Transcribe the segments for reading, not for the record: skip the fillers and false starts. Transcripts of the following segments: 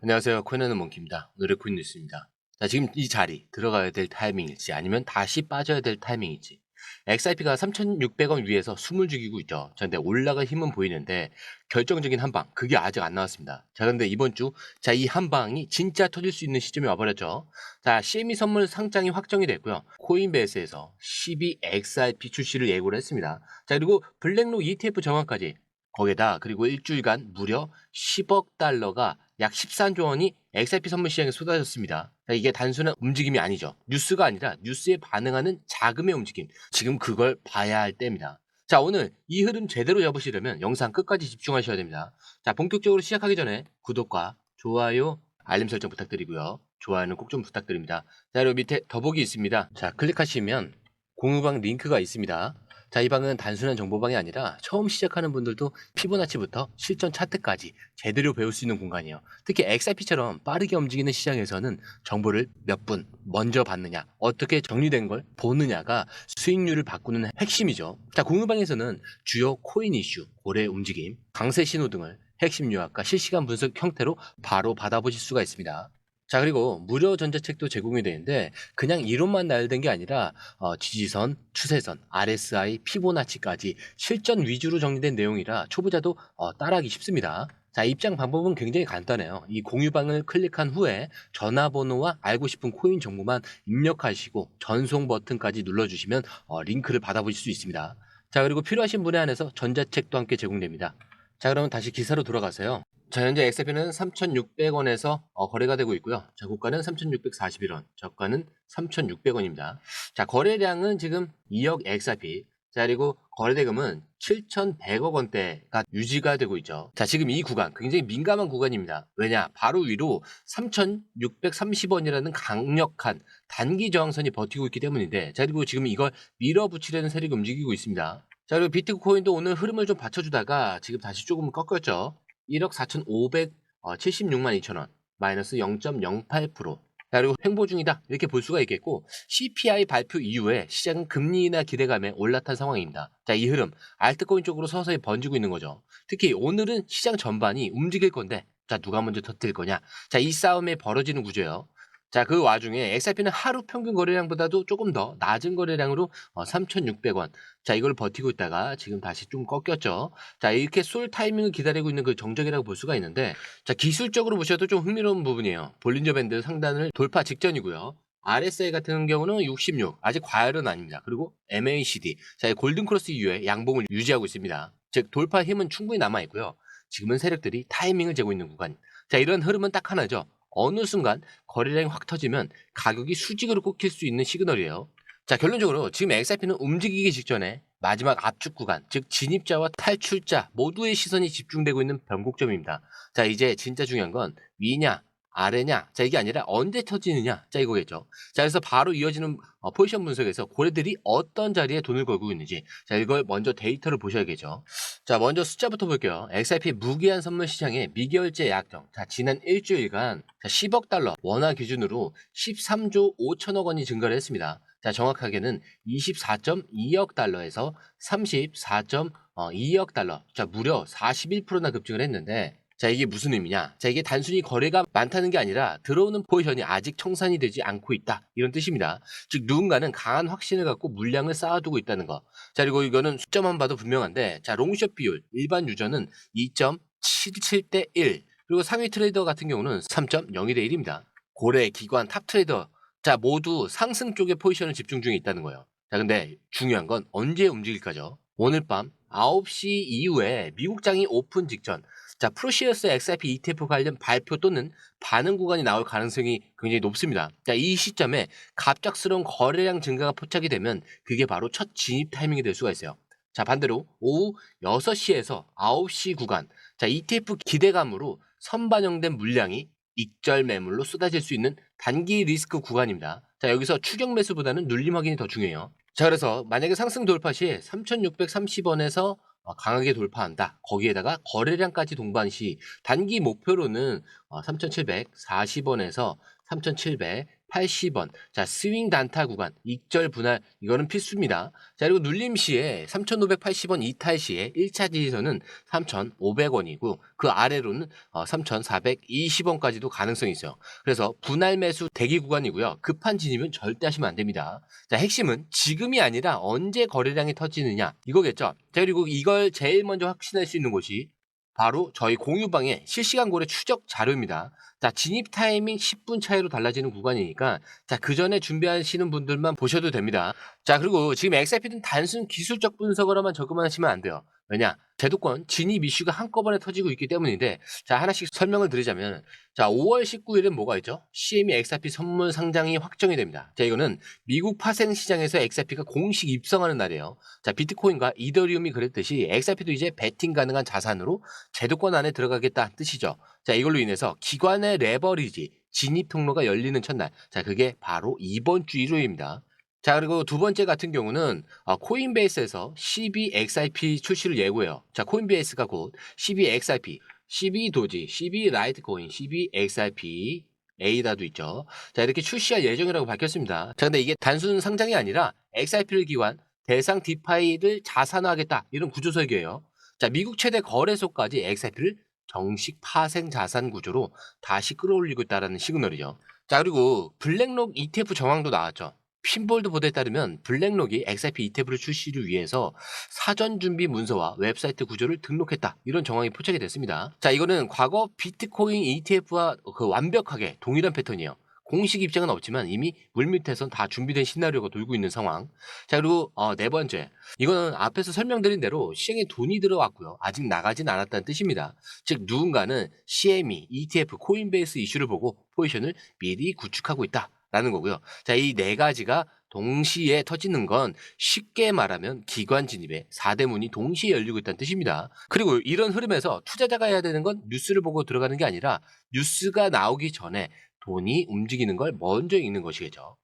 안녕하세요. 코인하는 몽키입니다. 오늘의 코인 뉴스입니다. 자, 지금 이 자리 들어가야 될 타이밍일지 아니면 다시 빠져야 될 타이밍일지. XRP가 3,600원 위에서 숨을 죽이고 있죠. 자, 근데 올라갈 힘은 보이는데 결정적인 한 방, 그게 아직 안 나왔습니다. 자, 근데 이번 주, 자, 이 한 방이 진짜 터질 수 있는 시점이 와버렸죠. 자, CME 선물 상장이 확정이 됐고요. 코인베이스에서 12XRP 출시를 예고를 했습니다. 자, 그리고 블랙록 ETF 정화까지 거기에다 그리고 일주일간 무려 10억 달러가 약 13조 원이 XRP 선물 시장에 쏟아졌습니다. 자, 이게 단순한 움직임이 아니죠. 뉴스가 아니라 뉴스에 반응하는 자금의 움직임. 지금 그걸 봐야 할 때입니다. 자, 오늘 이 흐름 제대로 잡으시려면 영상 끝까지 집중하셔야 됩니다. 자, 본격적으로 시작하기 전에 구독과 좋아요, 알림 설정 부탁드리고요. 좋아요는 꼭 좀 부탁드립니다. 자, 그리고 밑에 더보기 있습니다. 자, 클릭하시면 공유방 링크가 있습니다. 자, 이 방은 단순한 정보방이 아니라 처음 시작하는 분들도 피보나치부터 실전 차트까지 제대로 배울 수 있는 공간이에요. 특히 XRP처럼 빠르게 움직이는 시장에서는 정보를 몇 분 먼저 받느냐, 어떻게 정리된 걸 보느냐가 수익률을 바꾸는 핵심이죠. 자, 공유방에서는 주요 코인 이슈, 고래 움직임, 강세 신호 등을 핵심 요약과 실시간 분석 형태로 바로 받아보실 수가 있습니다. 자, 그리고 무료 전자책도 제공이 되는데 그냥 이론만 나열된 게 아니라 지지선, 추세선, RSI, 피보나치까지 실전 위주로 정리된 내용이라 초보자도 따라하기 쉽습니다. 자, 입장 방법은 굉장히 간단해요. 이 공유방을 클릭한 후에 전화번호와 알고 싶은 코인 정보만 입력하시고 전송 버튼까지 눌러주시면 링크를 받아보실 수 있습니다. 자, 그리고 필요하신 분에 한해서 전자책도 함께 제공됩니다. 자, 그러면 다시 기사로 돌아가세요. 자, 현재 XRP는 3,600원에서 거래가 되고 있고요. 자, 고가는 3,641원, 저가는 3,600원입니다. 자, 거래량은 지금 2억 XRP. 자, 그리고 거래대금은 7,100억 원대가 유지가 되고 있죠. 자, 지금 이 구간 굉장히 민감한 구간입니다. 왜냐? 바로 위로 3,630원이라는 강력한 단기 저항선이 버티고 있기 때문인데, 자, 그리고 지금 이걸 밀어붙이려는 세력이 움직이고 있습니다. 자, 그리고 비트코인도 오늘 흐름을 좀 받쳐주다가 지금 다시 조금 꺾였죠. 1억 4,576만 2천원, 마이너스 0.08%. 자, 그리고 횡보 중이다, 이렇게 볼 수가 있겠고, CPI 발표 이후에 시장은 금리 인하 기대감에 올라탄 상황입니다. 자, 이 흐름 알트코인 쪽으로 서서히 번지고 있는 거죠. 특히 오늘은 시장 전반이 움직일 건데, 자, 누가 먼저 터뜨릴 거냐, 자, 이 싸움에 벌어지는 구조예요. 자, 그 와중에 XRP는 하루 평균 거래량보다도 조금 더 낮은 거래량으로 3,600원. 자, 이걸 버티고 있다가 지금 다시 좀 꺾였죠. 자, 이렇게 쏠 타이밍을 기다리고 있는 그 정적이라고 볼 수가 있는데, 자, 기술적으로 보셔도 좀 흥미로운 부분이에요. 볼린저 밴드 상단을 돌파 직전이고요. RSI 같은 경우는 66, 아직 과열은 아닙니다. 그리고 MACD, 자, 이 골든 크로스 이후에 양봉을 유지하고 있습니다. 즉, 돌파 힘은 충분히 남아 있고요. 지금은 세력들이 타이밍을 재고 있는 구간. 자, 이런 흐름은 딱 하나죠. 어느 순간 거래량이 확 터지면 가격이 수직으로 꺾일 수 있는 시그널이에요. 자, 결론적으로 지금 XRP는 움직이기 직전에 마지막 압축 구간, 즉 진입자와 탈출자 모두의 시선이 집중되고 있는 변곡점입니다. 자, 이제 진짜 중요한 건 위냐 아래냐, 자, 이게 아니라 언제 터지느냐, 자, 이거겠죠. 자, 그래서 바로 이어지는 포지션 분석에서 고래들이 어떤 자리에 돈을 걸고 있는지, 자, 이걸 먼저 데이터를 보셔야겠죠. 자, 먼저 숫자부터 볼게요. XRP 무기한 선물 시장의 미결제 약정. 자, 지난 일주일간 10억 달러 원화 기준으로 13조 5천억 원이 증가를 했습니다. 자, 정확하게는 24.2억 달러에서 34.2억 달러. 자, 무려 41%나 급증을 했는데, 자, 이게 무슨 의미냐? 자, 이게 단순히 거래가 많다는 게 아니라 들어오는 포지션이 아직 청산이 되지 않고 있다, 이런 뜻입니다. 즉, 누군가는 강한 확신을 갖고 물량을 쌓아두고 있다는 거. 자, 그리고 이거는 숫자만 봐도 분명한데, 자, 롱숏 비율 일반 유저는 2.77대 1, 그리고 상위 트레이더 같은 경우는 3.02대 1입니다. 고래, 기관, 탑 트레이더, 자, 모두 상승 쪽에 포지션을 집중 중에 있다는 거예요. 자, 근데 중요한 건 언제 움직일까죠? 오늘 밤 9시 이후에 미국장이 오픈 직전, 자, 프로시어스 XRP ETF 관련 발표 또는 반응 구간이 나올 가능성이 굉장히 높습니다. 자, 이 시점에 갑작스러운 거래량 증가가 포착이 되면 그게 바로 첫 진입 타이밍이 될 수가 있어요. 자, 반대로 오후 6시에서 9시 구간, 자, ETF 기대감으로 선반영된 물량이 익절 매물로 쏟아질 수 있는 단기 리스크 구간입니다. 자, 여기서 추격 매수보다는 눌림 확인이 더 중요해요. 자, 그래서 만약에 상승 돌파 시 3,630원에서 강하게 돌파한다, 거기에다가 거래량까지 동반 시 단기 목표로는 3,740원에서 3,780 80원. 자, 스윙 단타 구간, 익절 분할, 이거는 필수입니다. 자, 그리고 눌림 시에 3,580원 이탈 시에 1차 지지선은 3,500원이고, 그 아래로는 3,420원까지도 가능성이 있어요. 그래서 분할 매수 대기 구간이고요. 급한 진입은 절대 하시면 안 됩니다. 자, 핵심은 지금이 아니라 언제 거래량이 터지느냐, 이거겠죠. 자, 그리고 이걸 제일 먼저 확신할 수 있는 곳이 바로 저희 공유방의 실시간 거래 추적 자료입니다. 자, 진입 타이밍 10분 차이로 달라지는 구간이니까 자, 그 전에 준비하시는 분들만 보셔도 됩니다. 자, 그리고 지금 XRP는 단순 기술적 분석으로만 접근하시면 안 돼요. 왜냐? 제도권 진입 이슈가 한꺼번에 터지고 있기 때문인데, 자, 하나씩 설명을 드리자면, 자, 5월 19일은 뭐가 있죠? CME XRP 선물 상장이 확정이 됩니다. 자, 이거는 미국 파생 시장에서 XRP가 공식 입성하는 날이에요. 자, 비트코인과 이더리움이 그랬듯이 XRP도 이제 베팅 가능한 자산으로 제도권 안에 들어가겠다 뜻이죠. 자, 이걸로 인해서 기관의 레버리지 진입 통로가 열리는 첫날. 자, 그게 바로 이번 주 일요일입니다. 자, 그리고 두 번째 같은 경우는 코인베이스에서 CBXRP 출시를 예고해요. 자, 코인베이스가 곧 CBXRP, CB도지, CB라이트코인, CBXRP A다도 있죠. 자, 이렇게 출시할 예정이라고 밝혔습니다. 자, 근데 이게 단순 상장이 아니라 XRP를 기반 대상 디파이를 자산화하겠다, 이런 구조 설계예요. 자, 미국 최대 거래소까지 XRP를 정식 파생 자산 구조로 다시 끌어올리고 있다는 시그널이죠. 자, 그리고 블랙록 ETF 정황도 나왔죠. 핀볼드 보도에 따르면 블랙록이 XRP ETF를 출시를 위해서 사전 준비 문서와 웹사이트 구조를 등록했다, 이런 정황이 포착이 됐습니다. 자, 이거는 과거 비트코인 ETF와 완벽하게 동일한 패턴이에요. 공식 입장은 없지만 이미 물밑에선 다 준비된 시나리오가 돌고 있는 상황. 자, 그리고 네 번째, 이거는 앞에서 설명드린 대로 시장에 돈이 들어왔고요, 아직 나가진 않았다는 뜻입니다. 즉 누군가는 CME, ETF, 코인베이스 이슈를 보고 포지션을 미리 구축하고 있다 라는 거고요. 자, 이 네 가지가 동시에 터지는 건 쉽게 말하면 기관 진입에 4대 문이 동시에 열리고 있다는 뜻입니다. 그리고 이런 흐름에서 투자자가 해야 되는 건 뉴스를 보고 들어가는 게 아니라 뉴스가 나오기 전에 돈이 움직이는 걸 먼저 읽는 것이겠죠.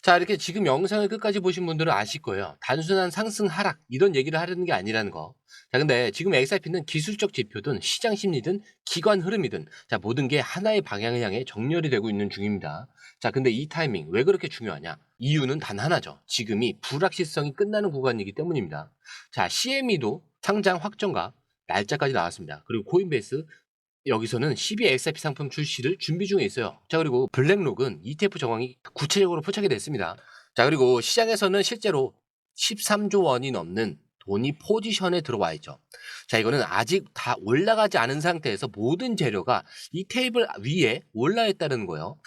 자, 이렇게 지금 영상을 끝까지 보신 분들은 아실 거예요. 단순한 상승 하락 이런 얘기를 하려는 게 아니라는 거. 자, 근데 지금 XRP는 기술적 지표든 시장 심리든 기관 흐름이든 자, 모든 게 하나의 방향을 향해 정렬이 되고 있는 중입니다. 자, 근데 이 타이밍 왜 그렇게 중요하냐? 이유는 단 하나죠. 지금이 불확실성이 끝나는 구간이기 때문입니다. 자, CME도 상장 확정과 날짜까지 나왔습니다. 그리고 코인베이스 여기서는 CBXRP 상품 출시를 준비 중에 있어요. 자, 그리고 블랙록은 ETF 정황이 구체적으로 포착이 됐습니다. 자, 그리고 시장에서는 실제로 13조 원이 넘는 돈이 포지션에 들어와 있죠. 자, 이거는 아직 다 올라가지 않은 상태에서 모든 재료가 이 테이블 위에 올라 있다는 거예요.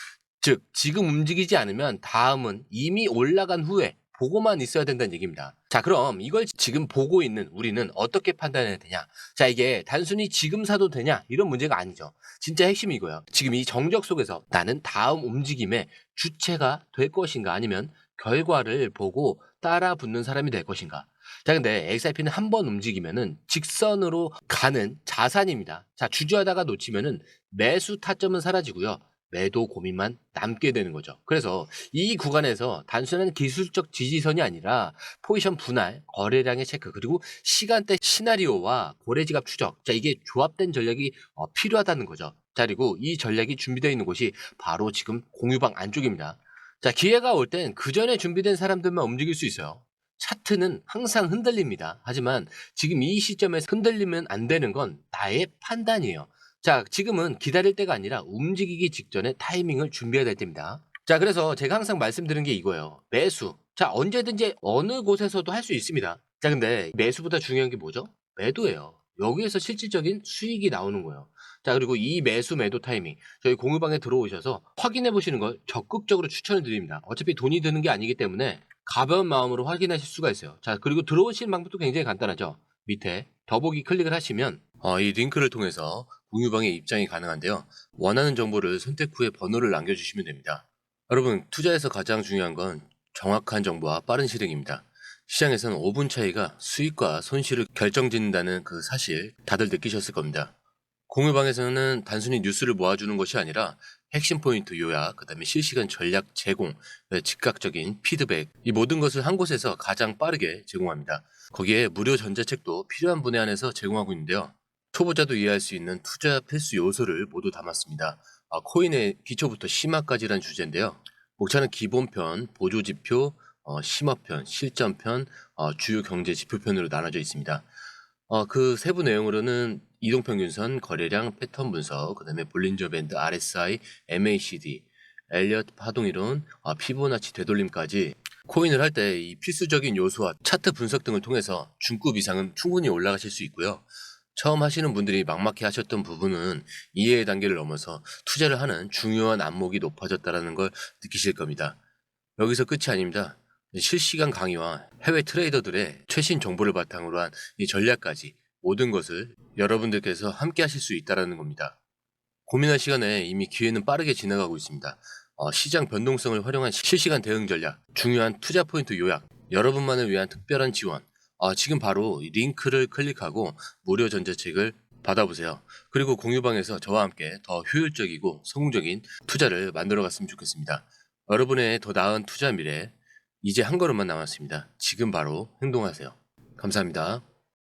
즉 지금 움직이지 않으면 다음은 이미 올라간 후에 보고만 있어야 된다는 얘기입니다. 자, 그럼 이걸 지금 보고 있는 우리는 어떻게 판단해야 되냐? 자, 이게 단순히 지금 사도 되냐, 이런 문제가 아니죠. 진짜 핵심이 이거예요. 지금 이 정적 속에서 나는 다음 움직임의 주체가 될 것인가, 아니면 결과를 보고 따라 붙는 사람이 될 것인가. 자, 근데 XRP는 한 번 움직이면은 직선으로 가는 자산입니다. 자, 주저하다가 놓치면은 매수 타점은 사라지고요, 매도 고민만 남게 되는 거죠. 그래서 이 구간에서 단순한 기술적 지지선이 아니라 포지션 분할, 거래량의 체크, 그리고 시간대 시나리오와 고래지갑 추적, 자, 이게 조합된 전략이 필요하다는 거죠. 자, 그리고 이 전략이 준비되어 있는 곳이 바로 지금 공유방 안쪽입니다. 자, 기회가 올 땐 그 전에 준비된 사람들만 움직일 수 있어요. 차트는 항상 흔들립니다. 하지만 지금 이 시점에서 흔들리면 안 되는 건 나의 판단이에요. 자, 지금은 기다릴 때가 아니라 움직이기 직전에 타이밍을 준비해야 될 때입니다. 자, 그래서 제가 항상 말씀드리는 게 이거예요. 매수. 자, 언제든지 어느 곳에서도 할 수 있습니다. 자, 근데 매수보다 중요한 게 뭐죠? 매도예요. 여기에서 실질적인 수익이 나오는 거예요. 자, 그리고 이 매수 매도 타이밍 저희 공유방에 들어오셔서 확인해 보시는 걸 적극적으로 추천을 드립니다. 어차피 돈이 드는 게 아니기 때문에 가벼운 마음으로 확인하실 수가 있어요. 자, 그리고 들어오시는 방법도 굉장히 간단하죠. 밑에 더보기 클릭을 하시면 이 링크를 통해서 공유방에 입장이 가능한데요. 원하는 정보를 선택 후에 번호를 남겨주시면 됩니다. 여러분, 투자에서 가장 중요한 건 정확한 정보와 빠른 실행입니다. 시장에서는 5분 차이가 수익과 손실을 결정짓는다는 그 사실 다들 느끼셨을 겁니다. 공유방에서는 단순히 뉴스를 모아주는 것이 아니라 핵심 포인트 요약, 그 다음에 실시간 전략 제공, 즉각적인 피드백, 이 모든 것을 한 곳에서 가장 빠르게 제공합니다. 거기에 무료 전자책도 필요한 분에 한해서 제공하고 있는데요. 초보자도 이해할 수 있는 투자 필수 요소를 모두 담았습니다. 코인의 기초부터 심화까지란 주제인데요. 목차는 기본편, 보조지표, 심화편, 실전편, 주요 경제 지표편으로 나눠져 있습니다. 그 세부 내용으로는 이동평균선, 거래량, 패턴 분석, 그다음에 볼린저 밴드, RSI, MACD, 엘리엇 파동이론, 피보나치 되돌림까지 코인을 할 때 이 필수적인 요소와 차트 분석 등을 통해서 중급 이상은 충분히 올라가실 수 있고요. 처음 하시는 분들이 막막해 하셨던 부분은 이해의 단계를 넘어서 투자를 하는 중요한 안목이 높아졌다는 걸 느끼실 겁니다. 여기서 끝이 아닙니다. 실시간 강의와 해외 트레이더들의 최신 정보를 바탕으로 한 이 전략까지 모든 것을 여러분들께서 함께 하실 수 있다는 겁니다. 고민할 시간에 이미 기회는 빠르게 지나가고 있습니다. 시장 변동성을 활용한 실시간 대응 전략, 중요한 투자 포인트 요약, 여러분만을 위한 특별한 지원. 지금 바로 이 링크를 클릭하고 무료 전자책을 받아보세요. 그리고 공유방에서 저와 함께 더 효율적이고 성공적인 투자를 만들어 갔으면 좋겠습니다. 여러분의 더 나은 투자 미래, 이제 한 걸음만 남았습니다. 지금 바로 행동하세요. 감사합니다.